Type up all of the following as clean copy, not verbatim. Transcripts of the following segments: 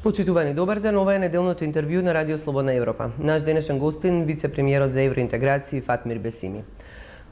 Почитувани, добар ден, ова е неделното интервју на Радио Слободна Европа. Наш денешен гостин, вице-премиерот за евроинтеграција Фатмир Бесими.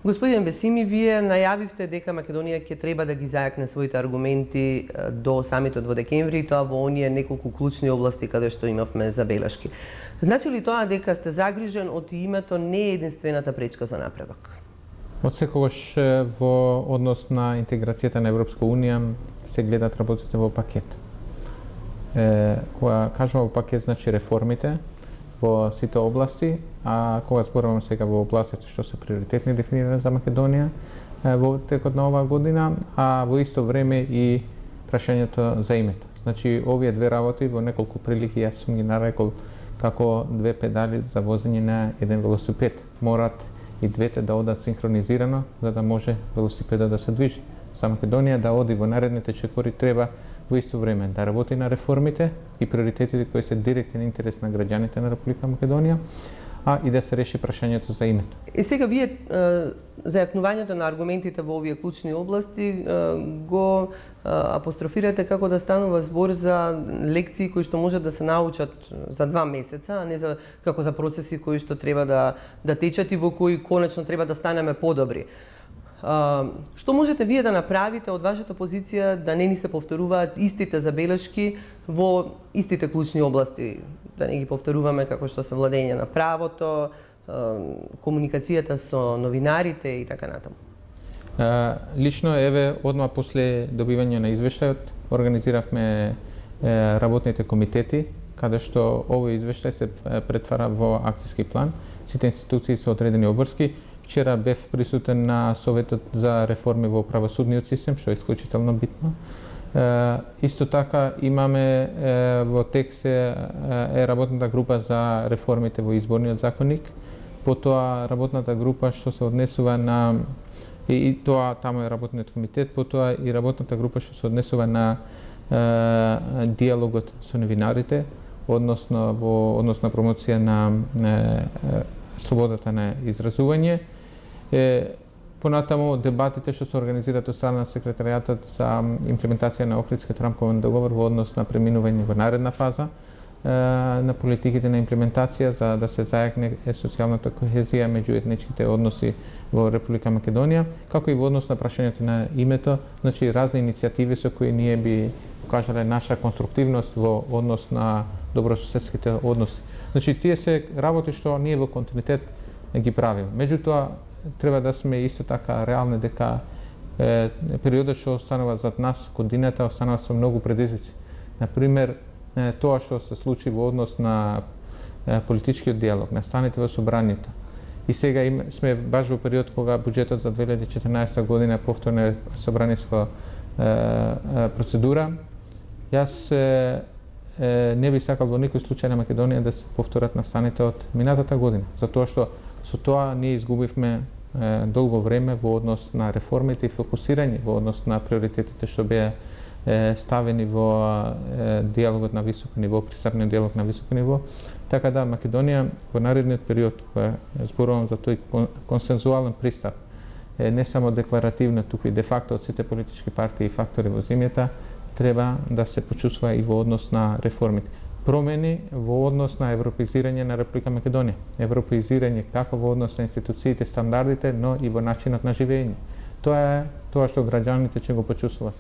Господин Бесими, вие најавивте дека Македонија ќе треба да ги зајакне своите аргументи до самитот во декември, и тоа во оние неколку клучни области каде што имавме забелешки. Значи ли тоа дека сте загрижен од името не е единствената пречка за напредок? Од секогаш во однос на интеграцијата на Европска Унија се гледат работите во пакет. Кога кажувам во пакет, значи реформите во сите области, а кога зборувам сега во областите што се приоритетни дефинирани за Македонија во текот на оваа година, а во исто време и прашањето за името. Значи, овие две работи во неколку прилики јас сум ги нарекол како две педали за возење на еден велосипед. Морат и двете да одат синхронизирано, за да може велосипедот да се движи. За Македонија да оди во наредните чекори треба во исто време да работи на реформите и приоритетите кои се директен интерес на граѓаните на Република Македонија, а и да се реши прашањето за името. И сега вие зајакнувањето на аргументите во овие клучни области го апострофирате како да станува збор за лекции кои што може да се научат за 2 месеца, а не за како за процеси кои што треба да течат и во кои конечно треба да станеме подобри. Што можете вие да направите од вашата позиција да не ни се повторуваат истите забелешки во истите клучни области, да не ги повторуваме како што се владење на правото, комуникацијата со новинарите и така натаму? Лично, еве, одма после добивање на извештајот, организиравме работните комитети, каде што овој извештај се претвара во акцијски план. Сите институции се одредени обврски. Вчера бев присутен на Советот за реформи во правосудниот систем, што е исклучително битно. Исто така имаме во текст е работната група за реформите во изборниот законник, потоа работната група што се однесува на и тоа таму е работниот комитет, потоа и работната група што се однесува на диалогот со новинарите, односно во однос на промоција на слободата на изразување. Понатаму дебатите што се организираат од страна на секретаријатот за имплементација на Охридскиот рамковен договор во однос на преминување во наредна фаза на политиките на имплементација за да се зајакне социјалната кохезија меѓу етничките односи во Република Македонија, како и во однос на прашањето на името, значи разни иницијативи со кои ние би покажале наша конструктивност во однос на добрососедските односи. Значи тие се работи што ние во континуитет ги правиме. Меѓутоа треба да сме исто така реални дека периодот што останува зад нас, годината останува со многу предизвици. Например, тоа што се случи во однос на политичкиот диалог, на станите во собранието. И сега сме баш во период кога буџетот за 2014 година повторно е собраниска процедура. Јас не би сакал во никој случај на Македонија да се повторат настаните од минатата година, затоа што со тоа ние изгубивме долго време во однос на реформите и фокусирање во однос на приоритетите што беа ставени во диалогот на високо ниво, пристапниот диалог на високо ниво. Така да Македонија во наредниот период, кога зборувам за тој консензуален пристап, не само декларативно, туку и де факто од сите политички партии и фактори во земјата, треба да се почувствува и во однос на реформите. Промени во однос на европеизирање на Република Македонија. Европеизирање како во однос на институциите, стандардите, но и во начинот на живење. Тоа е тоа што граѓаните ќе го почувствуваат.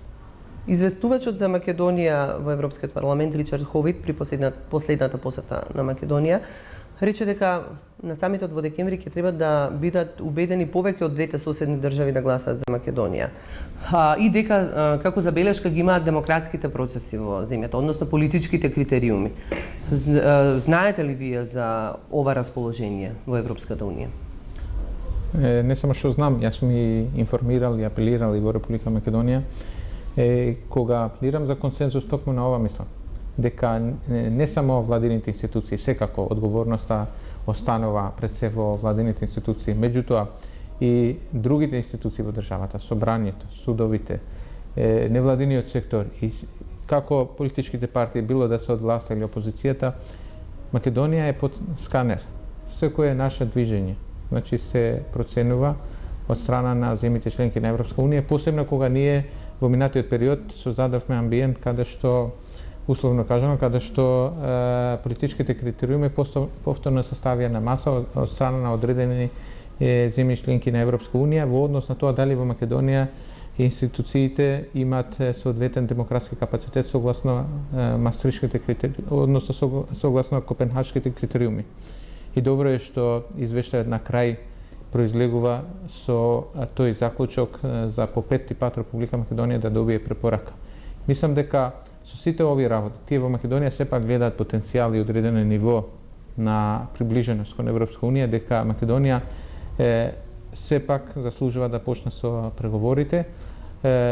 Известувачот за Македонија во Европскиот парламент Ричард Ховит при последната посета на Македонија рече дека на самитот во декември ќе треба да бидат убедени повеќе од двете соседни држави да гласат за Македонија. И дека како забелешка ги имаат демократските процеси во земјата, односно политичките критериуми. Знаете ли вие за ова расположение во Европската Унија? Не само што знам, јас сум и информирал и апелирал и во Република Македонија, кога апелирам за консензус токму на ова мислам, дека не само владините институции, секако одговорноста останува пред се во владините институции, меѓутоа и другите институции во државата, собранието, судовите, невладиниот сектор и како политичките партии, било да се од власта или опозицијата, Македонија е под сканер. Секое наше движење, значи се проценува од страна на земјите членки на Европска Унија, посебно кога ние во минатиот период создадовме амбиент каде што условно кажано, каде што политичките критериуми повторно се ставија на маса од страна на одредени земји членки на Европска унија во однос на тоа дали во Македонија институциите имаат соодветен демократски капацитет согласно мастришките критериуми, односно согласно копенхашките критериуми. И добро е што извештајот на крај произлегува со тој заклучок за по петти пат Република Македонија да добие препорака. Мислам дека со сите овие работи, тие во Македонија сепак гледаат потенцијал и одредено ниво на приближеност кон Европска унија, дека Македонија сепак заслужува да почне со преговорите,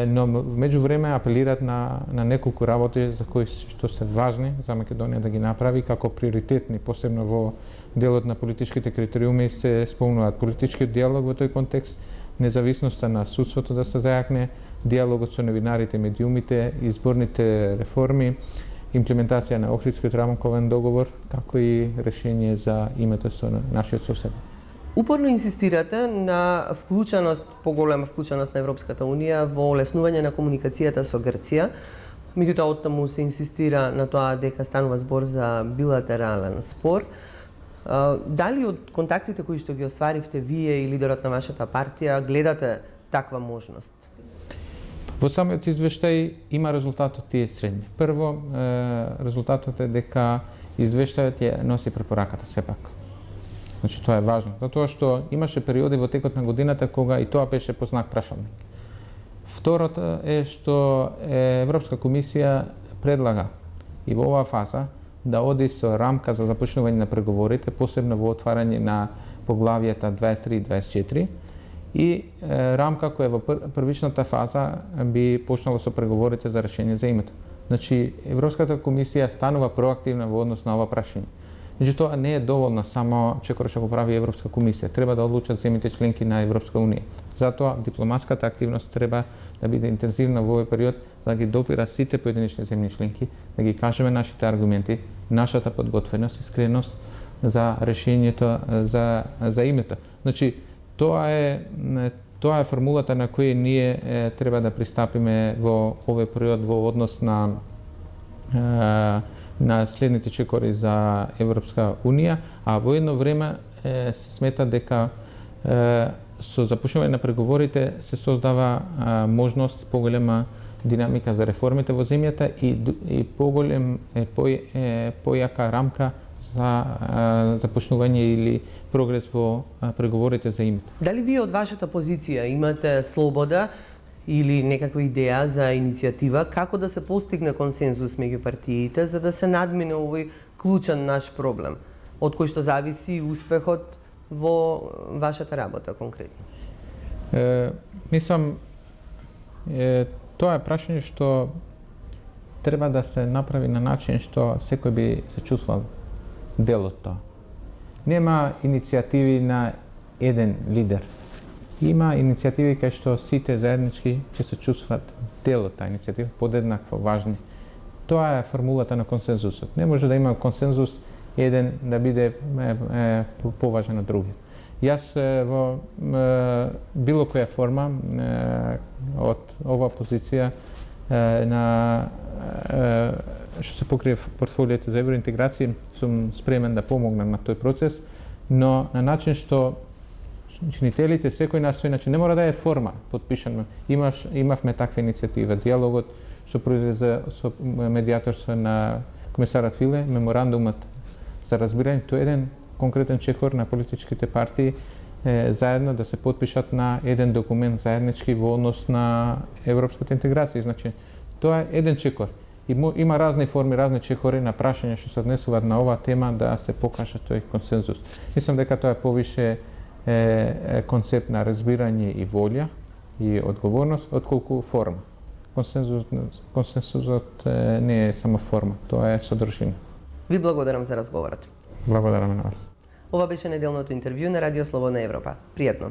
но меѓувреме апелираат на неколку работи за кои што се важни за Македонија да ги направи како приоритетни, посебно во делот на политичките критериуми се спомнуваат политичкиот диалог во тој контекст, независноста на судството да се зајакне, диалогот со новинарите, медиумите, изборните реформи, имплементација на Охридскиот рамковен договор, како и решение за името со нашиот сосед. Упорно инсистирате на вклученост, поголема вклученост на Европската унија во олеснување на комуникацијата со Грција. Меѓутоа, оттаму се инсистира на тоа дека станува збор за билатерален спор. Дали од контактите кои што ги остваривте вие и лидерот на вашата партија гледате таква можност? Во самиот извештај има резултатот тие средни. Прво, резултатот е дека извештајот ја носи препораката сепак. Значи, тоа е важно, затоа што имаше периоди во текот на годината кога и тоа беше по знак прашалник. Второто е што Европска комисија предлага и во оваа фаза да оди со рамка за започнување на преговорите, посебно во отварање на поглавијата 23 и 24, и рамка која во првичната фаза би почнала со преговорите за решение за името. Значи, Европската комисија станува проактивна во однос на ова прашање. Меѓутоа, не е доволно само чекор што го прави Европска комисија. Треба да одлучат земјите членки на Европска унија. Затоа дипломатската активност треба да биде интензивна во овој период, да ги допира сите поединечни земји членки, да ги кажеме нашите аргументи, нашата подготвеност, искреност за решението за името. Значи, тоа е формулата на која ние треба да пристапиме во овој период во однос на следните чекори за Европска унија, а во едно време се смета дека со започнување на преговорите се создава можност поголема динамика за реформите во земјата и појака рамка за започнување или прогрес во преговорите за името. Дали вие од вашата позиција имате слобода или некаква идеја за иницијатива како да се постигне консензус меѓу партиите за да се надмине овој клучен наш проблем, од кој што зависи успехот во вашата работа конкретно? Мислам, тоа е прашање што треба да се направи на начин што секој би се чувствувал дел од тоа. Нема иницијативи на еден лидер. Има иницијативи кај што сите заеднички ќе се чувствуваат дел од таа иницијатива, подеднакво важни. Тоа е формулата на консензусот. Не може да има консензус еден да биде поважен од другиот. Јас во било која форма од оваа позиција на што се покрие портфолиото за евроинтеграција, сум спремен да помогнам на тој процес, но на начин што чинителите, секој настои, иначе не мора да е форма подпишано. Имавме таква иницијатива, диалогот што произлезе со медијаторство на комесарот Филе, меморандумот за разбирање, тоа е еден конкретен чекор на политичките партии заедно да се подпишат на еден документ заеднички во однос на европската интеграција. Значи, тоа е еден чекор. Има разни форми, разни чекори на прашања што се однесуваат на оваа тема да се покаже тој консензус. Мислам дека тоа е повише концепт на разбирање и волја и одговорност, отколку форма. Консензусот не е само форма, тоа е содржина. Ви благодарам за разговорот. Благодарам на вас. Ова беше неделното интервју на Радио Слободна Европа. Пријатно.